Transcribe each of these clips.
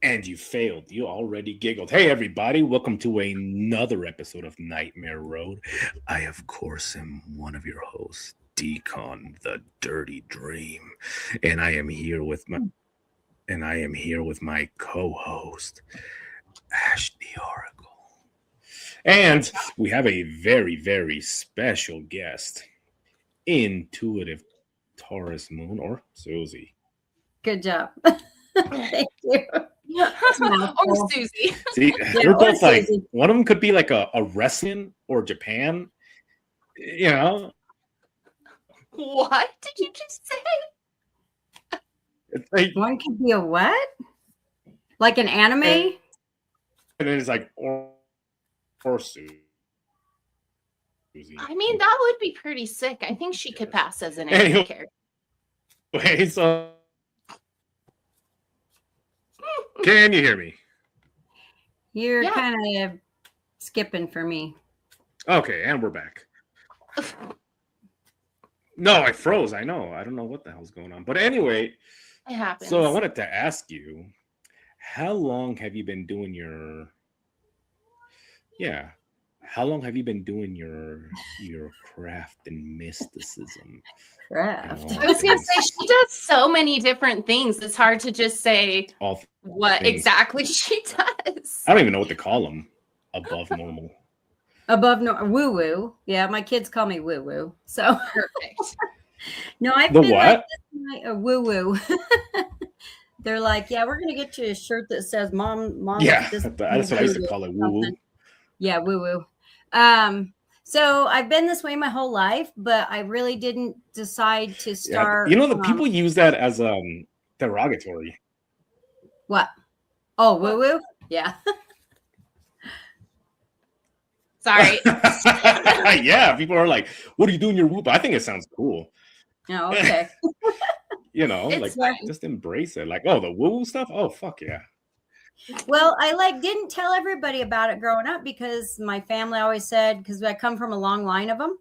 And you failed. You already giggled. Hey, everybody. Welcome to another episode of Nightmare Road. I, of course, am one of your hosts, Decon, the Dirty Dream. And I am here with my co-host, Ash the Oracle. And we have a very, very special guest, intuitive Taurus Moon, or Susie. Good job. Thank you. Or Susie. See, they're both like, one of them could be like a wrestling or Japan, you know. What did you just say? It's like, one could be a what? Like an anime? And then it's like, or Susie. I mean, that would be pretty sick. I think she could pass as an anime character. Wait, so can you hear me? You're kind of skipping for me. Okay, and we're back. No, I froze. I know. I don't know what the hell's going on. But anyway, it happens. So I wanted to ask you, how long have you been doing your craft and mysticism? Craft. I was gonna say she does so many different things. It's hard to just say what exactly she does. I don't even know what to call them. Above normal. Above normal. Woo woo. Yeah, my kids call me woo woo. So perfect. No, I've the been what? Like woo woo. They're like, yeah, we're gonna get you a shirt that says "Mom." Yeah, that's what I used to call it. Woo woo. Yeah, woo woo. So I've been this way my whole life, but I really didn't decide to start. Yeah, the people use that as derogatory. What? Oh, woo woo. Yeah. Sorry. Yeah, people are like, "What are you doing your woo?" But I think it sounds cool. Oh, okay. Just embrace it. Like, oh, the woo stuff. Oh, fuck yeah. Well, I didn't tell everybody about it growing up because my family always said, because I come from a long line of them,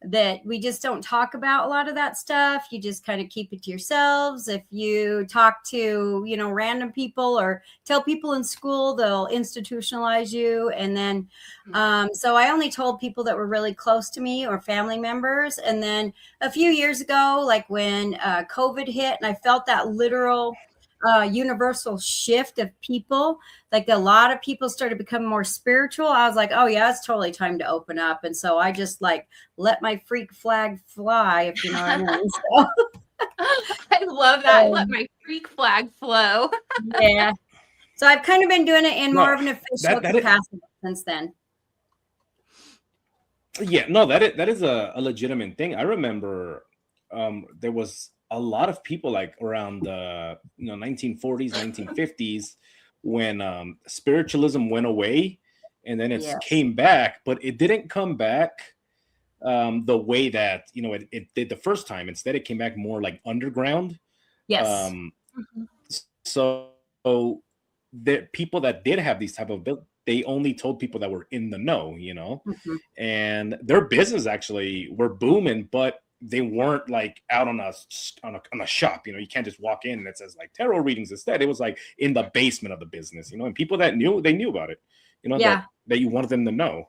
that we just don't talk about a lot of that stuff. You just kind of keep it to yourselves. If you talk to, random people or tell people in school, they'll institutionalize you. And then, so I only told people that were really close to me or family members. And then a few years ago, like when COVID hit and I felt that literal universal shift of people, like a lot of people started becoming more spiritual. I was like, oh yeah, it's totally time to open up. And so I just let my freak flag fly, if you know what I mean. So, I love that. Let my freak flag flow. Yeah. So I've kind of been doing it in more of an official capacity since then. Yeah, no, that is a legitimate thing. I remember there was a lot of people like around the 1940s, 1950s when spiritualism went away and then it came back, but it didn't come back the way that it did the first time. Instead, it came back more like underground. Yes. So the people that did have these type of they only told people that were in the know, and their business actually were booming, but they weren't like out on a shop. You can't just walk in and it says like tarot readings. Instead, it was like in the basement of the business, and people that knew, they knew about it, that you wanted them to know.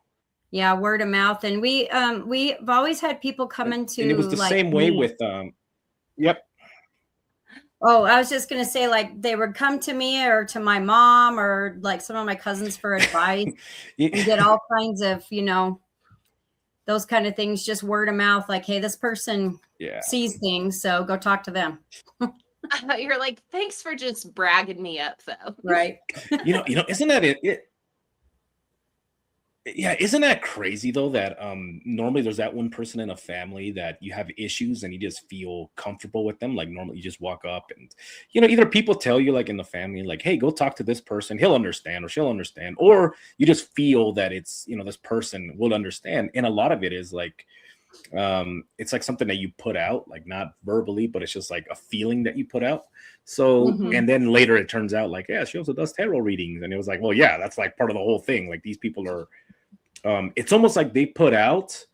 Yeah, word of mouth. And we've always had people come into, and it was the same way with yep. Oh, I was just gonna say, like, they would come to me or to my mom or like some of my cousins for advice. You get all kinds of, those kind of things, just word of mouth, like, hey, this person sees things, so go talk to them. You're like, thanks for just bragging me up, though. Right. Isn't that it? Yeah, isn't that crazy though that normally there's that one person in a family that you have issues and you just feel comfortable with them. Like normally you just walk up and either people tell you like in the family like, hey, go talk to this person, he'll understand or she'll understand, or you just feel that it's this person will understand. And a lot of it is like it's like something that you put out, like not verbally, but it's just like a feeling that you put out. So and then later it turns out like, yeah, she also does tarot readings, and it was like, well, yeah, that's like part of the whole thing. Like these people are it's almost like they put out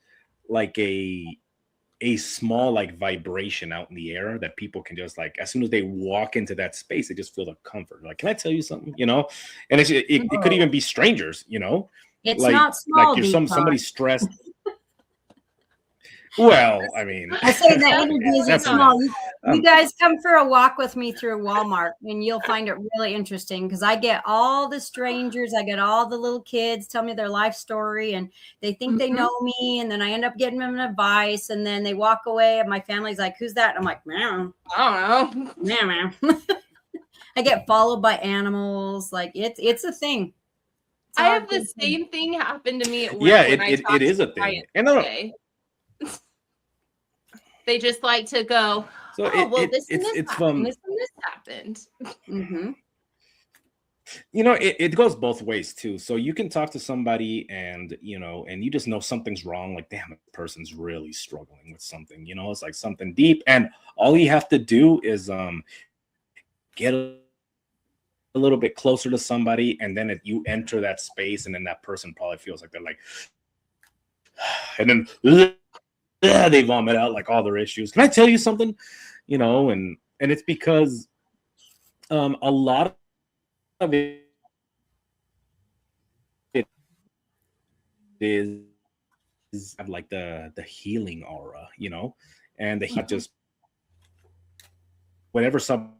like a a small like vibration out in the air that people can just like, as soon as they walk into that space, they just feel the comfort. Like, can I tell you something? You know, and it could even be strangers. You know, It's like not small. like you're somebody stressed. Well, I mean, I say that energy isn't small. You guys come for a walk with me through Walmart and you'll find it really interesting because I get all the strangers, I get all the little kids tell me their life story and they think they know me. And then I end up getting them advice and then they walk away and my family's like, who's that? And I'm like, man, I don't know. Man. I get followed by animals. Like it's a thing. I have the same thing happen to me at work. Yeah, it is a thing. And they just like to go, so this and this happened. Mm-hmm. You know, it goes both ways too. So you can talk to somebody and, you know, and you just know something's wrong. Like, damn, this person's really struggling with something, you know, it's like something deep. And all you have to do is get a little bit closer to somebody. And then you enter that space and then that person probably feels like they're like, and then they vomit out like all their issues. Can I tell you something? You know, and it's because a lot of it is like the healing aura, you know, and the heat just whenever somebody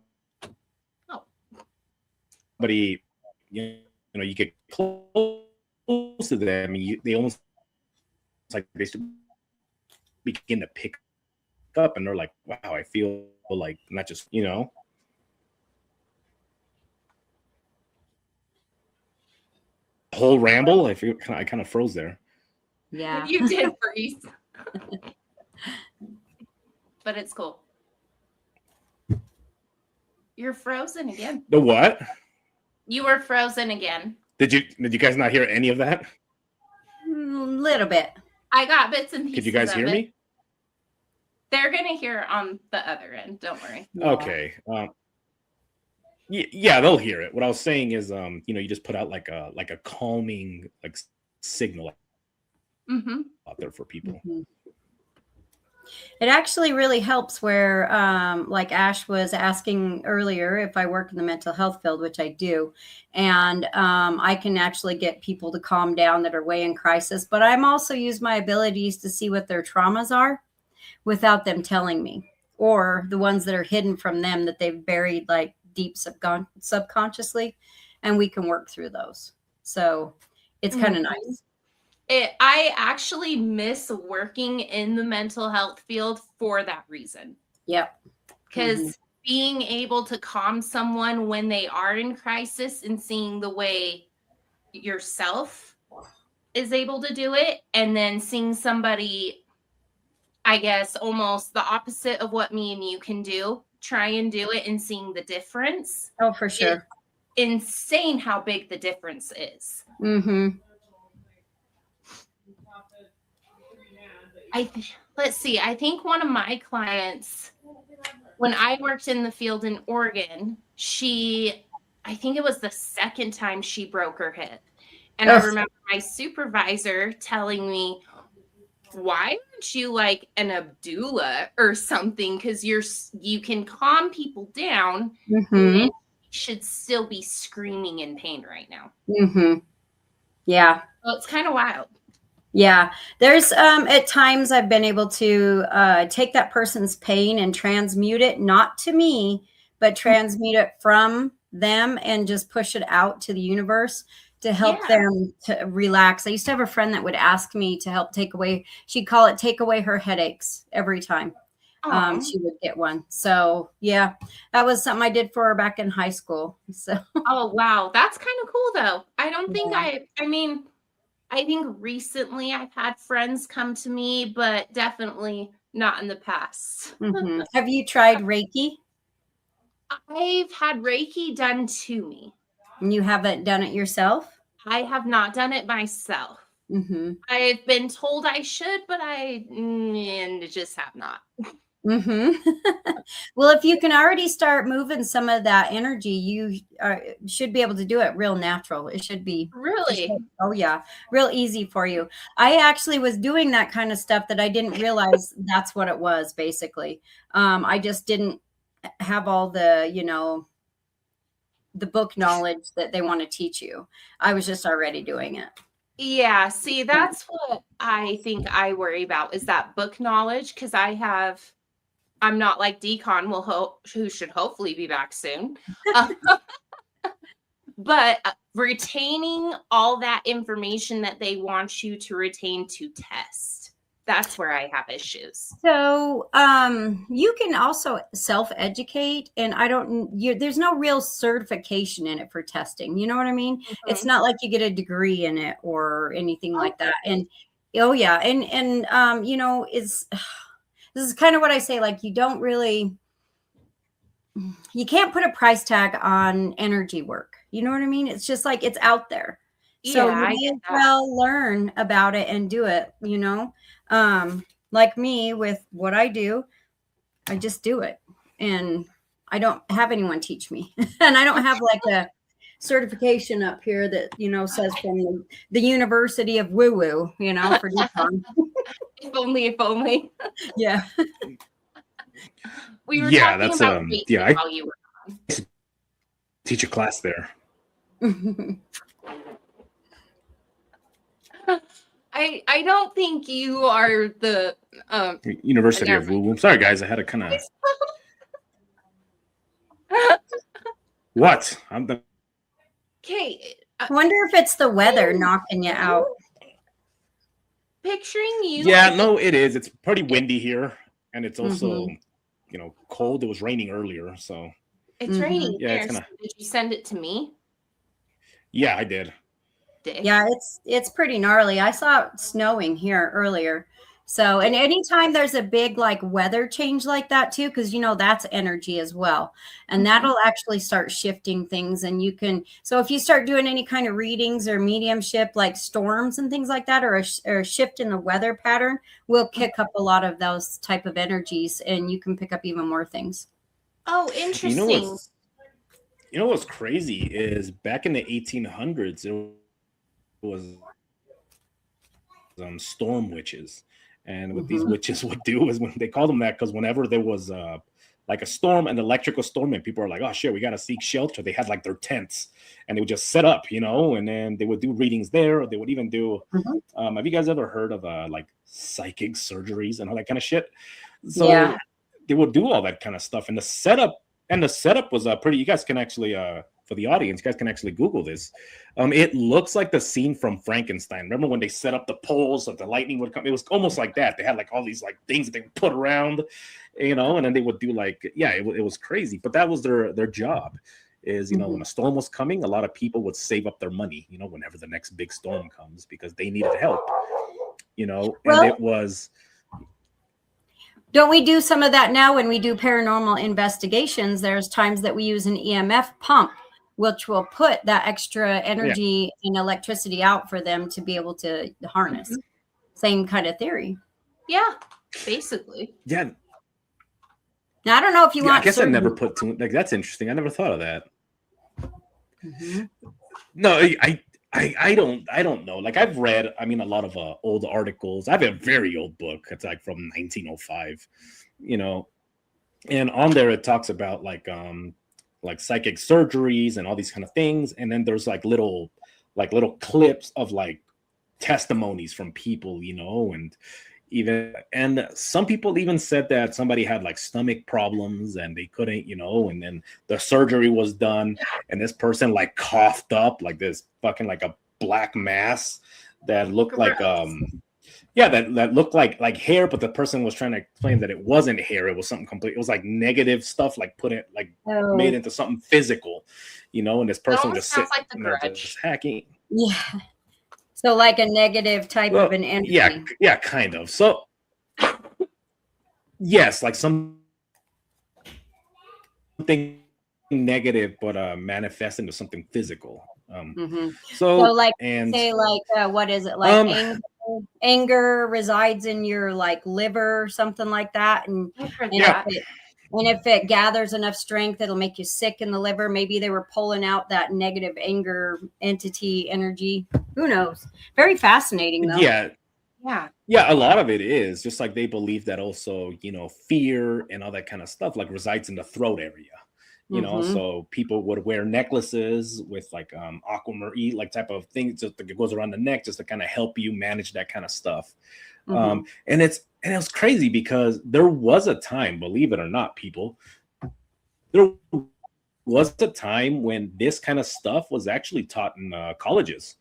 you know you get close to them, they almost like they begin to pick up and they're like, wow, I feel like not just, you know. Whole ramble. I kind of froze there. Yeah, you did freeze. But it's cool. You're frozen again. The what? You were frozen again. Did you guys not hear any of that? A little bit. I got bits and pieces. Could you guys hear me? They're gonna hear on the other end. Don't worry. Okay. Yeah, they'll hear it. What I was saying is, you know, you just put out like a calming like signal out there for people. Mm-hmm. It actually really helps where, like Ash was asking earlier, if I work in the mental health field, which I do, and I can actually get people to calm down that are way in crisis. But I'm also use my abilities to see what their traumas are without them telling me, or the ones that are hidden from them that they've buried like deep subconsciously, and we can work through those. So it's kind of nice. I actually miss working in the mental health field for that reason. Yep. Because being able to calm someone when they are in crisis and seeing the way yourself is able to do it, and then seeing somebody, I guess, almost the opposite of what me and you can do, try and do it and seeing the difference. Oh, for sure. It's insane how big the difference is. Mm-hmm. Let's see. I think one of my clients, when I worked in the field in Oregon, I think it was the second time she broke her hip. And I remember my supervisor telling me, why aren't you like an Abdullah or something? Because you can calm people down. And you should still be screaming in pain right now. Yeah. Well, it's kind of wild. Yeah, there's at times I've been able to take that person's pain and transmute it, not to me, but transmute it from them and just push it out to the universe to help them to relax. I used to have a friend that would ask me to help take away her headaches every time. She would get one. So yeah, that was something I did for her back in high school. So oh wow, that's kind of cool though. I don't think I think recently I've had friends come to me, but definitely not in the past. Have you tried Reiki? I've had Reiki done to me. And you haven't done it yourself? I have not done it myself. I've been told I should, but I just have not. Well, if you can already start moving some of that energy, you should be able to do it real natural. It should be Really? oh yeah, real easy for you. I actually was doing that kind of stuff that I didn't realize that's what it was basically. I just didn't have all the, the book knowledge that they want to teach you. I was just already doing it. Yeah, see, that's what I think I worry about is that book knowledge because I'm not like Decon, who should hopefully be back soon. But retaining all that information that they want you to retain to test, that's where I have issues. So you can also self-educate, and there's no real certification in it for testing. You know what I mean? It's not like you get a degree in it or anything like that. And oh yeah, and this is kind of what I say, like you can't put a price tag on energy work. You know what I mean? It's just like it's out there. So Yeah, you may as well learn about it and do it, like me with what I do, I just do it. And I don't have anyone teach me. And I don't have like a certification up here that, says from the University of Woo Woo, for Decon. If only. Yeah. We were talking about while you were on. Teach a class there. I don't think you are the University of Woo Woo. Sorry, guys, I had to kind of. What? Okay. I wonder if it's the weather knocking you out. Picturing you. Yeah, no, it is. It's pretty windy here, and it's also, cold. It was raining earlier, so. It's raining. Yeah, here. Did you send it to me? Yeah, I did. Yeah, it's pretty gnarly. I saw it snowing here earlier. So, and anytime there's a big like weather change like that too, because that's energy as well. And that'll actually start shifting things. And so if you start doing any kind of readings or mediumship, like storms and things like that, or a shift in the weather pattern, will kick up a lot of those type of energies, and you can pick up even more things. Oh, interesting. What's crazy is back in the 1800s, it was storm witches. And what these witches would do is when they call them that, because whenever there was like a storm, an electrical storm, and people are like, oh shit, we got to seek shelter. They had like their tents and they would just set up, and then they would do readings there. Or they would even do, have you guys ever heard of like psychic surgeries and all that kind of shit? So they would do all that kind of stuff. And the setup was pretty, you guys can actually, for the audience, you guys can actually Google this. It looks like the scene from Frankenstein. Remember when they set up the poles so the lightning would come? It was almost like that. They had like all these like things that they would put around, and then they would do like, it was crazy. But that was their job is, when a storm was coming, a lot of people would save up their money, whenever the next big storm comes because they needed help, and it was. Don't we do some of that now when we do paranormal investigations? There's times that we use an EMF pump, which will put that extra energy and electricity out for them to be able to harness. Same kind of theory. Yeah, basically. Yeah. Now, I don't know if you want. I guess I never put two. Like, that's interesting. I never thought of that. No, I don't know. Like I've read, a lot of old articles. I have a very old book. It's like from 1905, and on there it talks about like psychic surgeries and all these kind of things. And then there's like little clips of like testimonies from people, and some people even said that somebody had like stomach problems and they couldn't, and then the surgery was done and this person like coughed up like this fucking like a black mass that looked like that looked like hair, but the person was trying to explain that it wasn't hair, it was something complete. It was like negative stuff, like made into something physical, and this person just sits like the Grudge. Just hacking. Yeah. So like a negative type of an energy. Yeah, kind of. So yes, like something negative, but manifest into something physical. So like say like what is it like anger resides in your like liver or something like that. And, I've heard and that. if it gathers enough strength, it'll make you sick in the liver. Maybe they were pulling out that negative anger entity energy. Who knows? Very fascinating though. Yeah. Yeah. Yeah, a lot of it is just like they believe that also, fear and all that kind of stuff like resides in the throat area. So people would wear necklaces with like aquamarine like type of thing just that goes around the neck just to kind of help you manage that kind of stuff. And it was crazy because there was a time, believe it or not, people, there was a time when this kind of stuff was actually taught in colleges,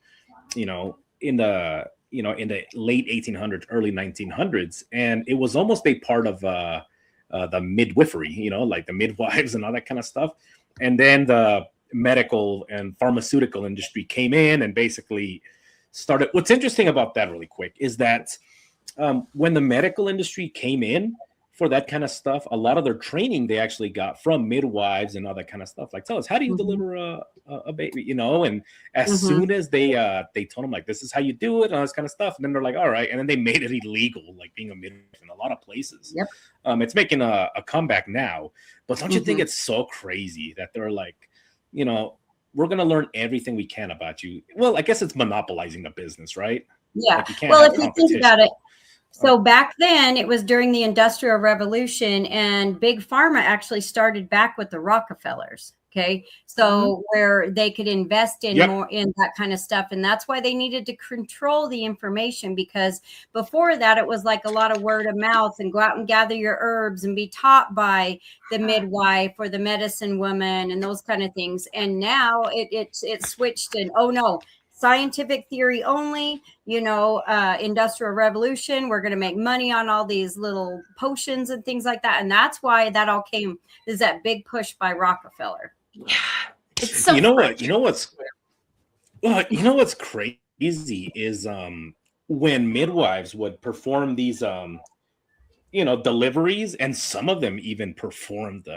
in the in the late 1800s, early 1900s, and it was almost a part of the midwifery, like the midwives and all that kind of stuff. And then the medical and pharmaceutical industry came in and basically started. What's interesting about that, really quick, is that when the medical industry came in for that kind of stuff, a lot of their training they actually got from midwives and all that kind of stuff. Like, tell us, how do you deliver a baby? And as soon as they told them like this is how you do it and all this kind of stuff, and then they're like, all right, and then they made it illegal, like being a midwife in a lot of places. Yep. It's making a comeback now, but don't you think it's so crazy that they're like, we're gonna learn everything we can about you? Well, I guess it's monopolizing the business, right? Yeah. Like Well, if you think about it. So back then, it was during the Industrial Revolution, and Big Pharma actually started back with the Rockefellers. Okay, so where they could invest in more in that kind of stuff, and that's why they needed to control the information, because before that, it was like a lot of word of mouth and go out and gather your herbs and be taught by the midwife or the medicine woman and those kind of things. And now it switched, and oh no, scientific theory only, industrial revolution. We're going to make money on all these little potions and things like that. And that's why that all came, is that big push by Rockefeller. Yeah. It's so what's crazy is when midwives would perform these deliveries, and some of them even performed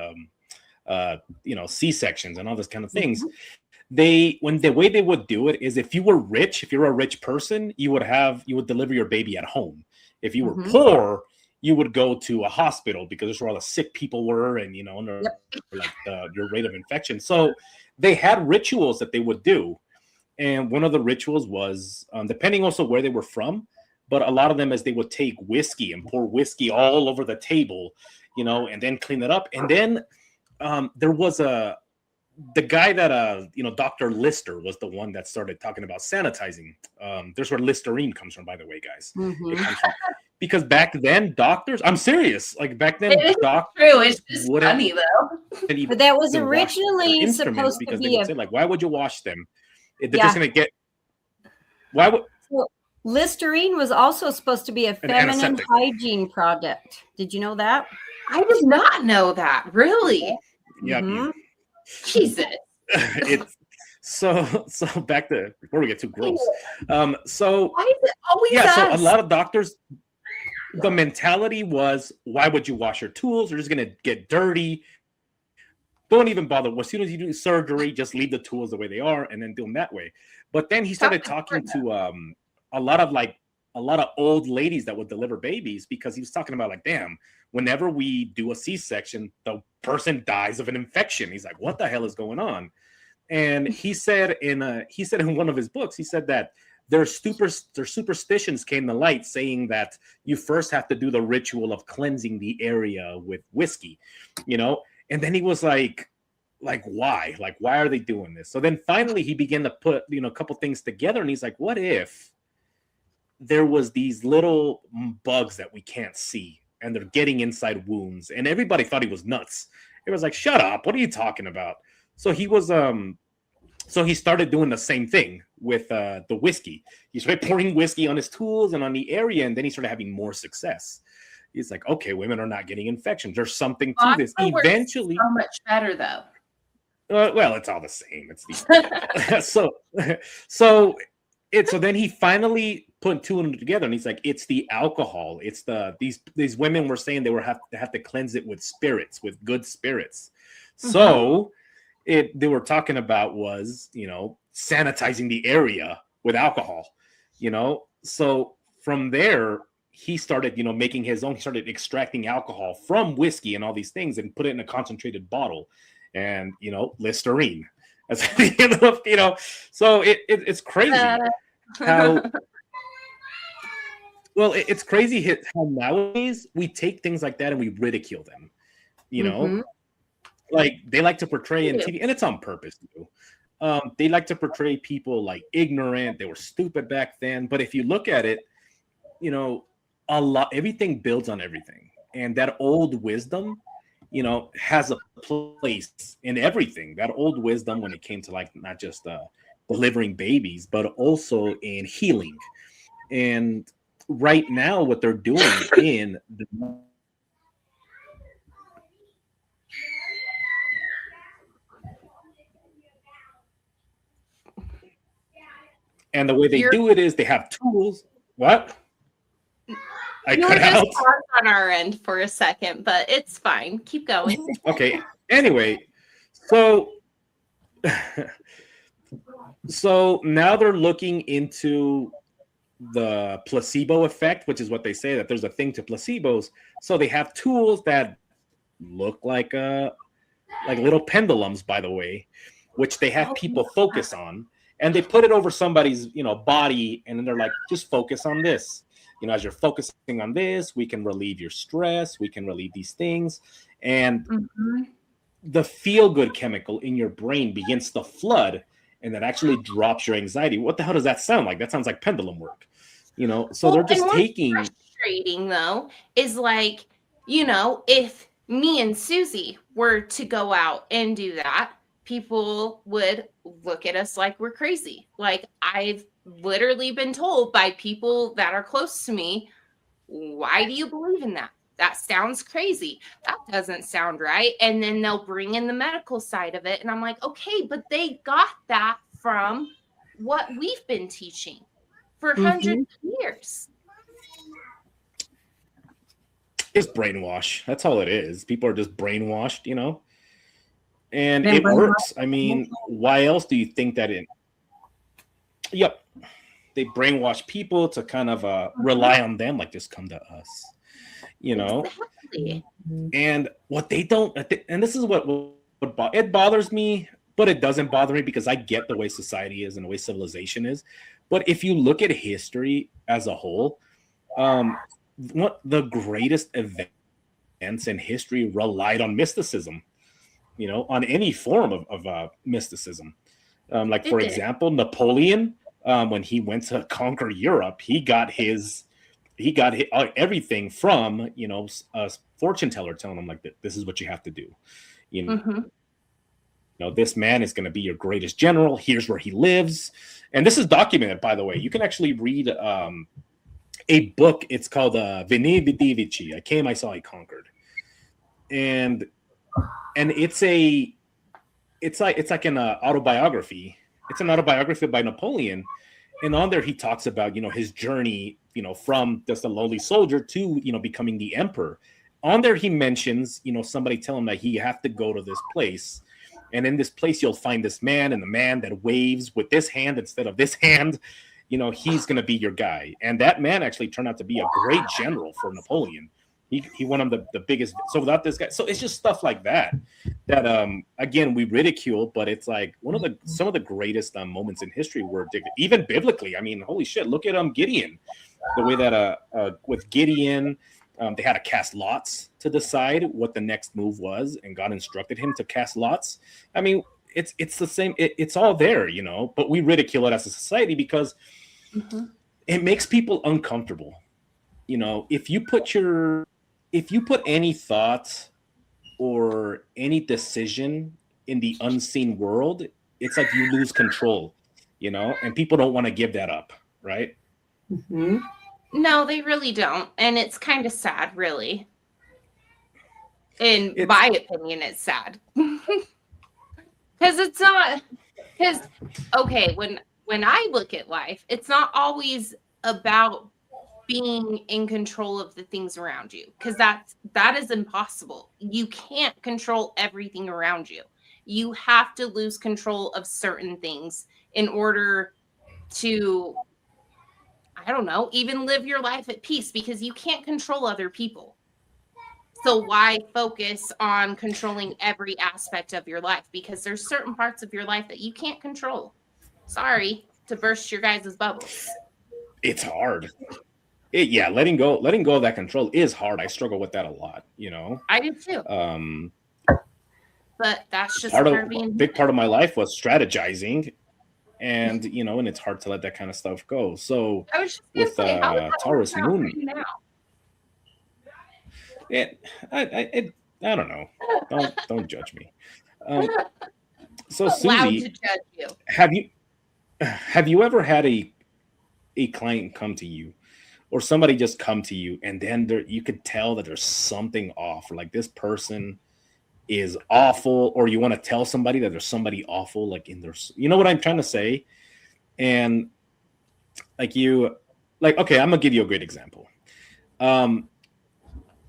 C-sections and all this kind of things. The way they would do it is if you're a rich person, you would deliver your baby at home. If you were poor, you would go to a hospital because that's where all the sick people were, and your rate of infection. So they had rituals that they would do, and one of the rituals was depending also where they were from, but a lot of them is they would take whiskey and pour whiskey all over the table, and then clean it up. And then there was the guy that Dr. Lister was the one that started talking about sanitizing. There's where Listerine comes from, by the way, guys. It comes from, because back then doctors, I'm serious, like back then doctors, true. It's just funny though. But that was originally supposed to be say, like, why would you wash them? They're just gonna get. Why would? Well, Listerine was also supposed to be a feminine hygiene product. Did you know that? I did not know that. Really? Yeah. Jesus. It's so back to before we get too gross. So why is it always us? So a lot of doctors, the mentality was, why would you wash your tools? They're just gonna get dirty. Don't even bother. As soon as you do surgery, just leave the tools the way they are and then do them that way. But then he started talking to a lot of old ladies that would deliver babies, because he was talking about like, damn, whenever we do a C-section, the person dies of an infection. He's like, what the hell is going on? And he said in one of his books, he said that their superstitions came to light, saying that you first have to do the ritual of cleansing the area with whiskey, and then he was like why? Like, why are they doing this? So then finally he began to put, a couple things together, and he's like, what if there was these little bugs that we can't see, and they're getting inside wounds? And everybody thought he was nuts. It was like, shut up. What are you talking about? So he was, so he started doing the same thing with the whiskey. He started pouring whiskey on his tools and on the area, and then he started having more success. He's like, okay, women are not getting infections. There's something to this. Eventually, so much better though. Well, it's all the same. It's the so then he finally put two and two together, and he's like, it's the alcohol. It's these women were saying they have to cleanse it with spirits, with good spirits. So they were talking about was, sanitizing the area with alcohol, So from there, he started, making his own. He started extracting alcohol from whiskey and all these things and put it in a concentrated bottle, and Listerine. As so it's crazy how well it's crazy how nowadays we take things like that and we ridicule them. Like they like to portray in TV, and it's on purpose too. They like to portray people like ignorant. They were stupid back then, but if you look at it, everything builds on everything, and that old wisdom has a place in everything. That old wisdom, when it came to like not just delivering babies, but also in healing. And right now, what they're doing in the and the way they do it is they have tools. What? I cut out on our end for a second, but it's fine. Keep going. Okay. Anyway, so now they're looking into the placebo effect, which is what they say, that there's a thing to placebos. So they have tools that look like little pendulums, by the way, which they have people focus on, and they put it over somebody's body, and then they're like, just focus on this. As you're focusing on this, we can relieve your stress, we can relieve these things, and the feel-good chemical in your brain begins to flood, and that actually drops your anxiety. What the hell does that sound like? That sounds like pendulum work, So they're just taking. Frustrating though is like, if me and Susie were to go out and do that, people would look at us like we're crazy. Like I've literally been told by people that are close to me, why do you believe in that? That sounds crazy. That doesn't sound right. And then they'll bring in the medical side of it. And I'm like, okay, but they got that from what we've been teaching for hundreds of years. It's brainwash. That's all it is. People are just brainwashed, and it works. I mean, why else do you think that Yep. They brainwash people to kind of rely on them, like just come to us, Exactly. And what they don't, and this is what it bothers me, but it doesn't bother me because I get the way society is and the way civilization is. But if you look at history as a whole, what the greatest events in history relied on mysticism, on any form of mysticism. Like, for example, Napoleon, when he went to conquer Europe, he got everything from, a fortune teller telling him like, this is what you have to do. This man is going to be your greatest general. Here's where he lives. And this is documented, by the way. You can actually read a book. It's called Veni Vidi Vici. I came, I saw, I conquered. And it's like an autobiography. It's an autobiography by Napoleon. And on there, he talks about, his journey, from just a lowly soldier to, becoming the emperor. On there, he mentions, somebody telling him that he have to go to this place. And in this place, you'll find this man, and the man that waves with this hand instead of this hand, he's going to be your guy. And that man actually turned out to be a great general for Napoleon. He won him the biggest. So without this guy, so it's just stuff like that again, we ridicule, but it's like some of the greatest moments in history were even biblically. I mean, holy shit, look at Gideon. The way that with Gideon, they had to cast lots to decide what the next move was, and God instructed him to cast lots. I mean, it's the same. It's all there, but we ridicule it as a society because it makes people uncomfortable. If you put any thought or any decision in the unseen world, it's like you lose control, and people don't want to give that up, right? No, they really don't. And it's kind of sad, really. In my opinion, it's sad. Because it's not, okay, when I look at life, it's not always about being in control of the things around you, because that is impossible. You can't control everything around you. You have to lose control of certain things in order to, I I don't know, even live your life at peace, because you can't control other people. So why focus on controlling every aspect of your life? Because there's certain parts of your life that you can't control. Sorry to burst your guys' bubbles. It's hard. Yeah, letting go of that control is hard. I struggle with that a lot, you know. I do too. But that's just big part of my life was strategizing, and you know, and it's hard to let that kind of stuff go. So I was just with Taurus moon, now? I don't know. Don't judge me. So Allowed Susie, to judge you. have you ever had a client come to you, or somebody just come to you, and then you could tell that there's something off, or like this person is awful, or you want to tell somebody that there's somebody awful, like in their, you know what I'm trying to say? And like okay, I'm gonna give you a great example. What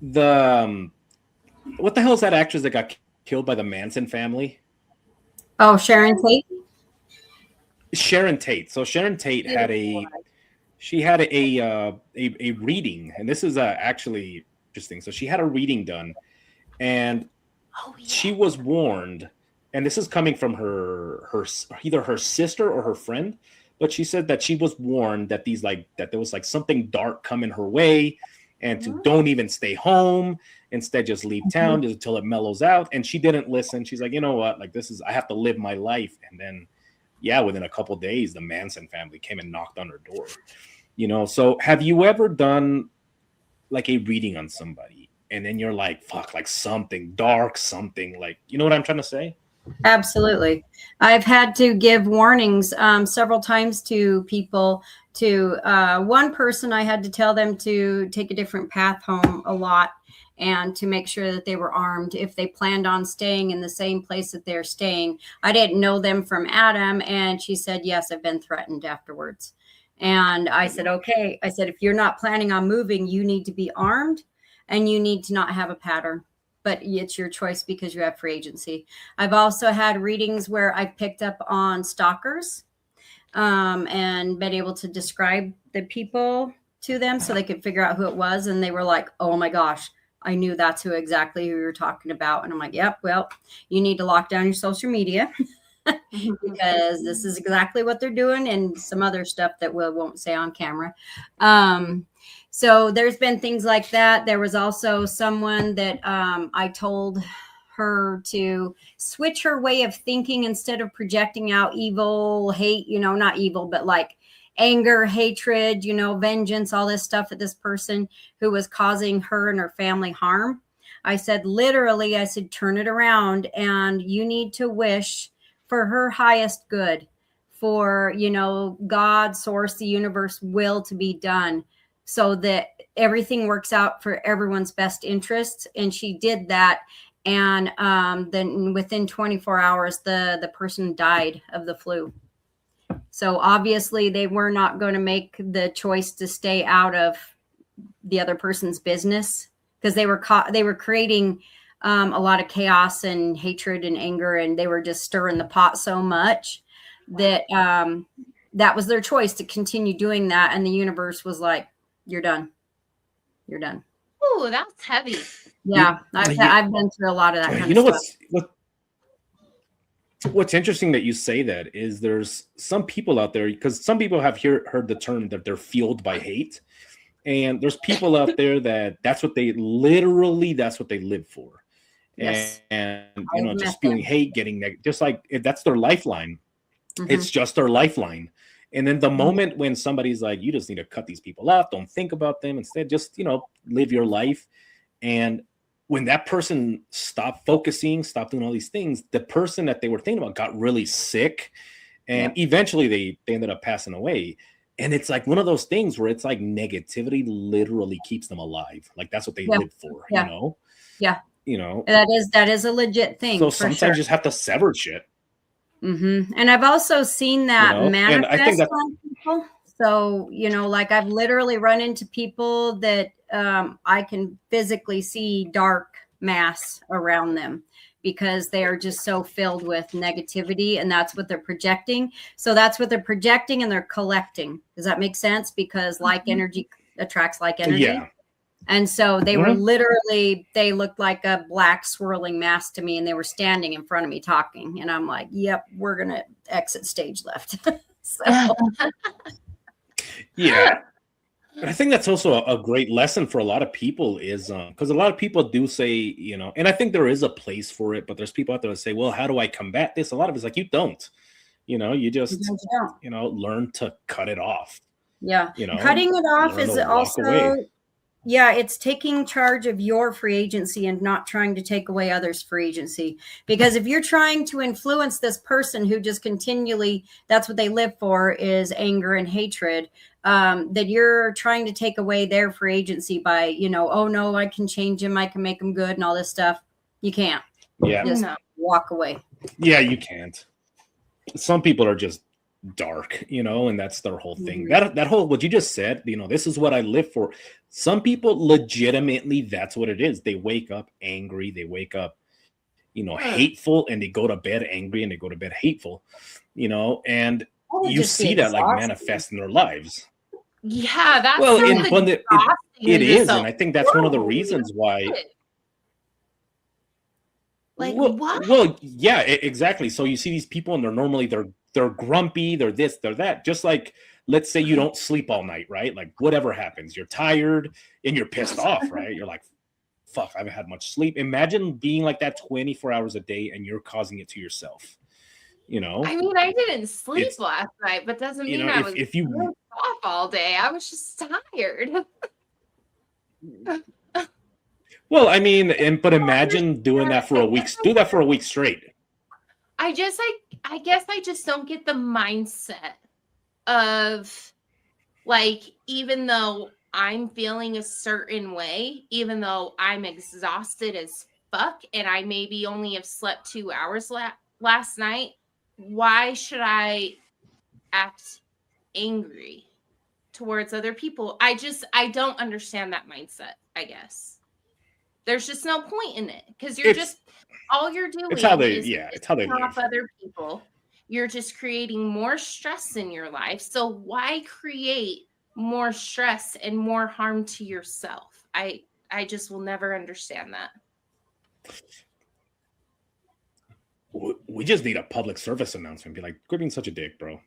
the hell is that actress that got killed by the Manson family? Oh, Sharon Tate. Sharon Tate. So Sharon Tate had a reading, and this is actually interesting. So she had a reading done, and she was warned, and this is coming from her either her sister or her friend, but she said that she was warned that that there was like something dark coming her way, and to don't even stay home, instead just leave town just until it mellows out. And she didn't listen. She's like, you know what, like this is, I have to live my life. And then within a couple of days, the Manson family came and knocked on her door. You know, so have you ever done like a reading on somebody, and then you're like, fuck, like something dark, something like, you know what I'm trying to say? Absolutely. I've had to give warnings several times to people. To one person, I had to tell them to take a different path home a lot, and to make sure that they were armed if they planned on staying in the same place that they're staying. I didn't know them from Adam, and she said, yes, I've been threatened afterwards. And I said, okay. I said, if you're not planning on moving, you need to be armed, and you need to not have a pattern. But it's your choice because you have free agency. I've also had readings where I've picked up on stalkers and been able to describe the people to them so they could figure out who it was. And they were like, oh my gosh, I knew that's exactly who you're talking about. And I'm like, yep, well, you need to lock down your social media because this is exactly what they're doing, and some other stuff that we won't say on camera. So there's been things like that. There was also someone that I told her to switch her way of thinking. Instead of projecting out evil, hate, not evil, but like anger, hatred, vengeance, all this stuff at this person who was causing her and her family harm. I said, literally, turn it around, and you need to wish for her highest good, for, God, source, the universe will to be done, so that everything works out for everyone's best interests. And she did that. And then within 24 hours, the person died of the flu. So obviously they were not going to make the choice to stay out of the other person's business, because they were creating a lot of chaos and hatred and anger, and they were just stirring the pot so much that that was their choice to continue doing that. And the universe was like, you're done. You're done. Oh, that's heavy. Yeah, I've been through a lot of that kind of stuff. What's interesting that you say that is there's some people out there, because some people have heard the term that they're fueled by hate. And there's people out there that's what they live for. Yes. And just spewing hate, getting negative, just like that's their lifeline. Mm-hmm. It's just their lifeline. And then the moment when somebody's like, you just need to cut these people off, don't think about them, instead just, live your life. And when that person stopped focusing, stopped doing all these things, the person that they were thinking about got really sick. And eventually they ended up passing away. And it's like one of those things where it's like negativity literally keeps them alive. Like that's what they live for, Yeah. That is a legit thing. So sometimes you just have to sever shit. Mm-hmm. And I've also seen that manifest on people. So, like I've literally run into people that I can physically see dark mass around them. because they are just so filled with negativity, and that's what they're projecting. So that's what they're projecting, and they're collecting. Does that make sense? Because like energy attracts like energy. Yeah. And so they were literally, they looked like a black swirling mass to me, and they were standing in front of me talking. And I'm like, yep, we're going to exit stage left. So. Yeah. I think that's also a great lesson for a lot of people is because a lot of people do say, you know, and I think there is a place for it, but there's people out there that say, well, how do I combat this? A lot of it's like, you don't, you know, you just, you know, learn to cut it off. Yeah. You know, cutting it off is also, away. yeah, it's taking charge of your free agency and not trying to take away others' free agency. Because if you're trying to influence this person who just continually, that's what they live for, is anger and hatred, that you're trying to take away their free agency by, you know, oh no, I can change him, I can make him good and all this stuff. You can't. Yeah. Just walk away. Yeah, you can't. Some people are just dark, you know, and that's their whole thing. That whole, what you just said, you know, this is what I live for. Some people legitimately, that's what it is. They wake up angry, they wake up, you know, hateful, and they go to bed angry, and they go to bed hateful, you know, and you see that like manifest in their lives. Yeah, that's well, it is, and I think that's one of the reasons why. Like what? Well, yeah, exactly. So you see these people, and they're grumpy, they're this, they're that. Just like, let's say you don't sleep all night, right? Like whatever happens, you're tired and you're pissed off, right? You're like, fuck, I haven't had much sleep. Imagine being like that 24 hours a day, and you're causing it to yourself. You know, I mean, I didn't sleep last night, but doesn't mean I was if you off all day. I was just tired. Well, I mean, but imagine doing that for a week. Do that for a week straight. I guess I just don't get the mindset of, like, even though I'm feeling a certain way, even though I'm exhausted as fuck, and I maybe only have slept 2 hours last night, why should I act angry towards other people? I don't understand that mindset, I guess. There's just no point in it, because all you're doing is pissing off other people. You're just creating more stress in your life. So why create more stress and more harm to yourself? I just will never understand that. We just need a public service announcement. Be like, quit being such a dick, bro.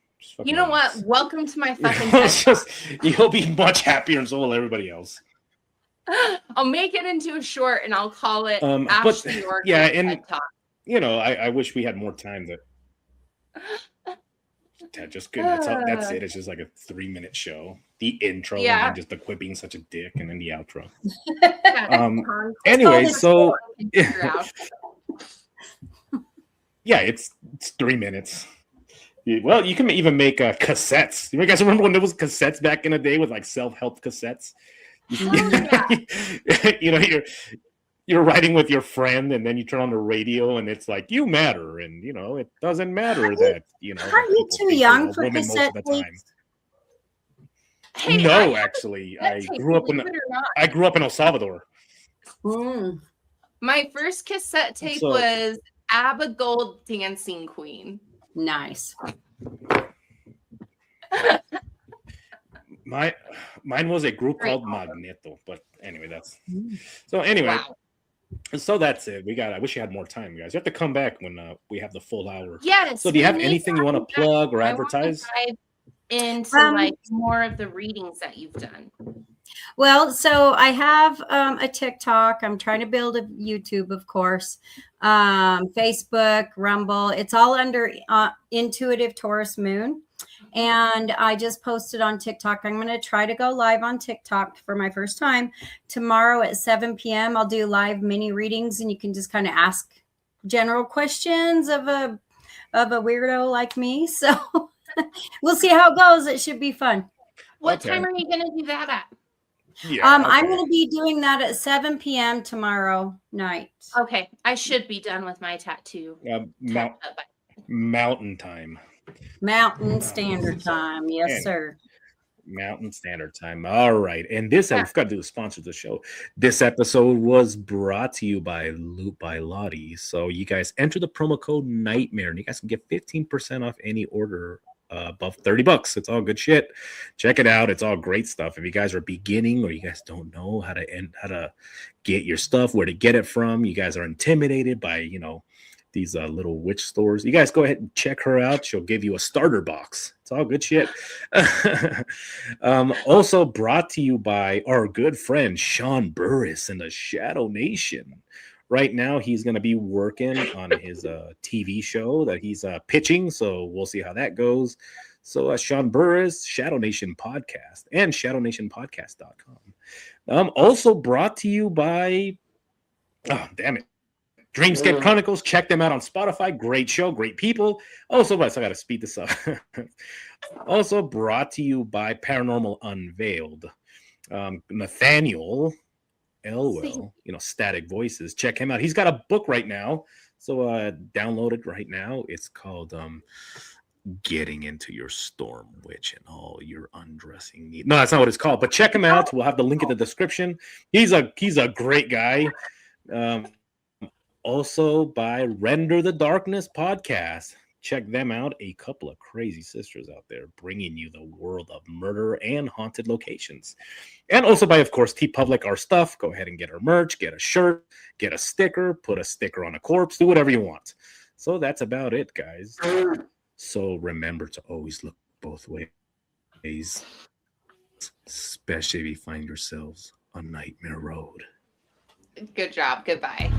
You know what? Welcome to my fucking you'll be much happier, and so will everybody else. I'll make it into a short, and I'll call it Ashley Organ. Yeah, and you know, I wish we had more time to just good. That's it. It's just like a 3-minute show. The intro, and then just the quit being such a dick, and then the outro. Anyway, so yeah, it's 3 minutes. Well, you can even make cassettes. You guys remember when there was cassettes back in the day with like self-help cassettes? You know, you're riding with your friend, and then you turn on the radio, and it's like, you matter, and you know, it doesn't matter that, you know, are you too young for cassette tapes? Hey, no, actually, I grew up in El Salvador. My first cassette tape was ABBA Gold Dancing Queen. Nice. Mine was a group called Magneto, but anyway, so that's it. I wish you had more time, guys. You have to come back when we have the full hour. Yes. So do you have anything you want to plug or advertise? Into like more of the readings that you've done. Well, so I have a TikTok. I'm trying to build a YouTube, of course. Facebook, Rumble. It's all under Intuitive Taurus Moon. And I just posted on TikTok. I'm going to try to go live on TikTok for my first time. Tomorrow at 7 p.m. I'll do live mini readings, and you can just kind of ask general questions of a weirdo like me. So we'll see how it goes. It should be fun. What time are you going to do that at? Yeah, I'm going to be doing that at 7 p.m. tomorrow night. Okay. I should be done with my tattoo. Mountain time. Mountain Standard Time. Yes, sir. Mountain Standard Time. All right. And this, we've got to do the sponsor of the show. This episode was brought to you by Loop by Lottie. So you guys enter the promo code Nightmare and you guys can get 15% off any order above $30. It's all good shit. Check it out. It's all great stuff. If you guys are beginning or you guys don't know how to get your stuff, where to get it from, you guys are intimidated by, these little witch stores, you guys go ahead and check her out. She'll give you a starter box. It's all good shit. Also brought to you by our good friend Sean Burris in the Shadow Nation. Right now, he's going to be working on his TV show that he's pitching, so we'll see how that goes. So Sean Burris, Shadow Nation Podcast, and shadownationpodcast.com. Also brought to you by, oh, damn it, Dreamscape Chronicles. Check them out on Spotify. Great show, great people. Also, I got to speed this up. Also brought to you by Paranormal Unveiled. Nathaniel Elwell, Static Voices. Check him out. He's got a book right now. So download it right now. It's called Getting Into Your Storm Witch and All Your Undressing Needs. No, that's not what it's called. But check him out. We'll have the link in the description. He's a great guy. Also by Render the Darkness Podcast. Check them out. A couple of crazy sisters out there bringing you the world of murder and haunted locations. And also by, of course, TeePublic, our stuff. Go ahead and get our merch, get a shirt, get a sticker, put a sticker on a corpse, do whatever you want. So that's about it, guys. So remember to always look both ways, especially if you find yourselves on Nightmare Road. Good job. Goodbye.